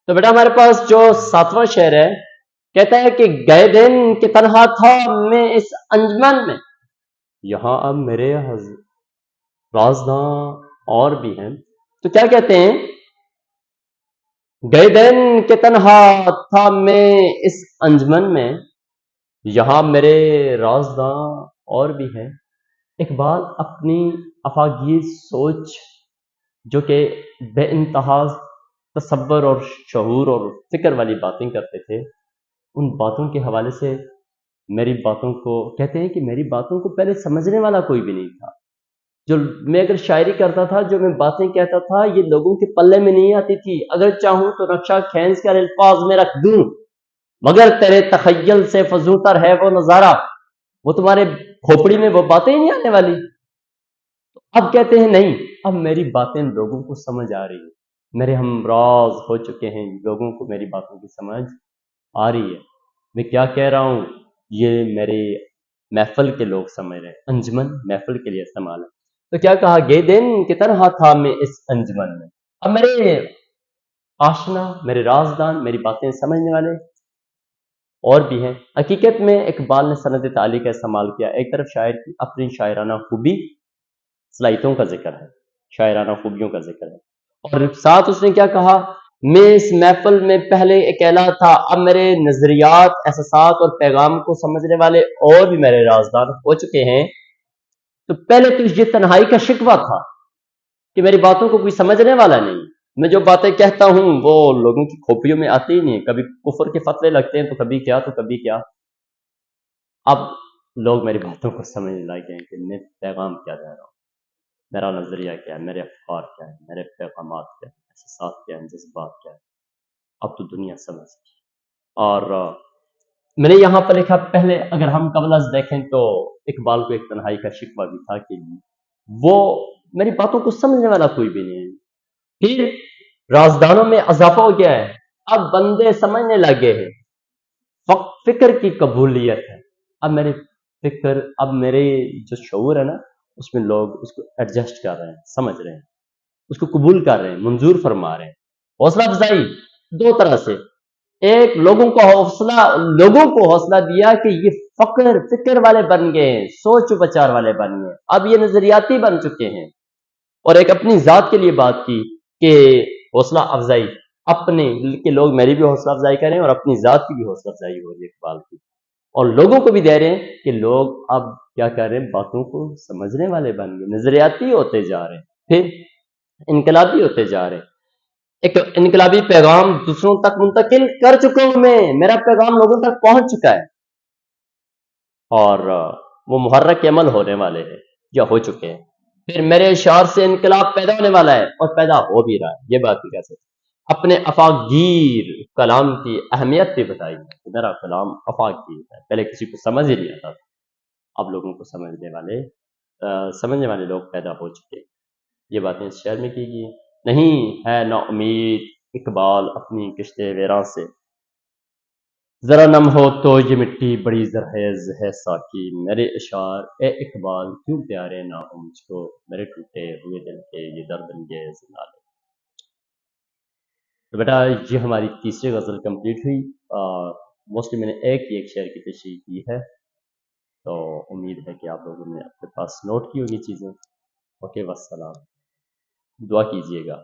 تو بیٹا ہمارے پاس جو 7واں شعر ہے کہتا ہے کہ گئے دن کہ تنہا تھا میں اس انجمن میں، یہاں اب میرے رازداں اور بھی ہیں. تو کیا کہتے ہیں؟ گئے دن کہ تنہا تھا میں اس انجمن میں، یہاں میرے رازداں اور بھی ہیں. اقبال اپنی افاقی سوچ جو کہ بے انتہا تصور اور شعور اور فکر والی باتیں کرتے تھے، ان باتوں کے حوالے سے میری باتوں کو کہتے ہیں کہ میری باتوں کو پہلے سمجھنے والا کوئی بھی نہیں تھا. جو میں اگر شاعری کرتا تھا، جو میں باتیں کہتا تھا، یہ لوگوں کے پلے میں نہیں آتی تھی. اگر چاہوں تو نقشہ کھینچ کر الفاظ میں رکھ دوں، مگر تیرے تخیل سے فزوں تر ہے وہ نظارہ، وہ تمہارے کھوپڑی میں وہ باتیں ہی نہیں آنے والی. اب کہتے ہیں نہیں، اب میری باتیں لوگوں کو سمجھ آ رہی ہیں، میرے ہمراز ہو چکے ہیں، لوگوں کو میری باتوں کی سمجھ آ رہی ہے. میں کیا کہہ رہا ہوں یہ میرے محفل کے لوگ سمجھ رہے ہیں. انجمن محفل کے لیے استعمال ہے. تو کیا کہا؟ گئے دن کی طرح تھا میں اس انجمن میں. اب میرے آشنا، میرے رازدان، میری باتیں سمجھنے والے اور بھی ہیں. حقیقت میں اقبال نے سند تعالی کا استعمال کیا. ایک طرف شاعر کی اپنی شاعرانہ خوبی، صلاحیتوں کا ذکر ہے، شاعرانہ خوبیوں کا ذکر ہے، اور ساتھ اس نے کیا کہا؟ میں اس محفل میں پہلے اکیلا تھا، اب میرے نظریات، احساسات اور پیغام کو سمجھنے والے اور بھی میرے رازدار ہو چکے ہیں. تو پہلے تو یہ تنہائی کا شکوہ تھا کہ میری باتوں کو کوئی سمجھنے والا نہیں. میں جو باتیں کہتا ہوں وہ لوگوں کی کھوپڑیوں میں آتی ہی نہیں. کبھی کفر کے فتوے لگتے ہیں تو کبھی کیا تو کبھی کیا. اب لوگ میری باتوں کو سمجھنے لگ گئے کہ میں پیغام کیا دے رہا ہوں، میرا نظریہ کیا ہے، میرے افکار کیا ہے، میرے پیغامات کیا ہیں، احساسات کیا ہیں، جذبات کیا ہیں. اب تو دنیا سمجھ گئی. اور میں نے یہاں پر لکھا، پہلے اگر ہم قبل از دیکھیں تو اقبال کو ایک تنہائی کا شکوہ بھی تھا کہ وہ میری باتوں کو سمجھنے والا کوئی بھی نہیں ہے. پھر رازدانوں میں اضافہ ہو گیا ہے، اب بندے سمجھنے لگے ہیں، فکر کی قبولیت ہے. اب میرے فکر، اب میرے جو شعور ہے نا، اس میں لوگ اس کو ایڈجسٹ کر رہے ہیں، سمجھ رہے ہیں، اس کو قبول کر رہے ہیں، منظور فرما رہے ہیں. حوصلہ افزائی دو طرح سے، ایک لوگوں کو حوصلہ دیا کہ یہ فکر والے بن گئے ہیں، سوچ و بچار والے بن گئے، اب یہ نظریاتی بن چکے ہیں. اور ایک اپنی ذات کے لیے بات کی کہ حوصلہ افزائی اپنے کہ لوگ میری بھی حوصلہ افزائی کریں، اور اپنی ذات کی بھی حوصلہ افزائی ہو رہی ہے اقبال کی. اور لوگوں کو بھی دے رہے ہیں کہ لوگ اب کیا کر رہے ہیں، باتوں کو سمجھنے والے بن گئے، نظریاتی ہوتے جا رہے ہیں، پھر انقلابی ہوتے جا رہے ہیں. ایک انقلابی پیغام دوسروں تک منتقل کر چکا ہوں میں، میرا پیغام لوگوں تک پہنچ چکا ہے، اور وہ محرک عمل ہونے والے ہیں یا ہو چکے ہیں. پھر میرے اشعار سے انقلاب پیدا ہونے والا ہے اور پیدا ہو بھی رہا ہے. یہ بات بھی کہہ سکتے. اپنے افاقگیر کلام کی اہمیت بھی بتائی ہے کہ میرا کلام افاقگیر ہے. پہلے کسی کو سمجھ ہی نہیں آتا تھا، اب لوگوں کو سمجھنے والے لوگ پیدا ہو چکے. یہ باتیں اس شعر میں کی گئی. نہیں ہے نا امید اقبال اپنی کشتے ویراں سے، ذرا نم ہو تو یہ مٹی بڑی زرخیز ہے ساکی. میرے اشعار اے اقبال کیوں پیارے نہ ہو مجھ کو، میرے ٹوٹے ہوئے دل کے یہ درد انگیز نالے. تو بیٹا یہ ہماری تیسری غزل کمپلیٹ ہوئی. موسٹلی میں نے ایک شعر کی تشریح کی ہے، تو امید ہے کہ آپ لوگوں نے اپنے پاس نوٹ کی ہوگی چیزیں. اوکے، والسلام. دعا کیجیے گا.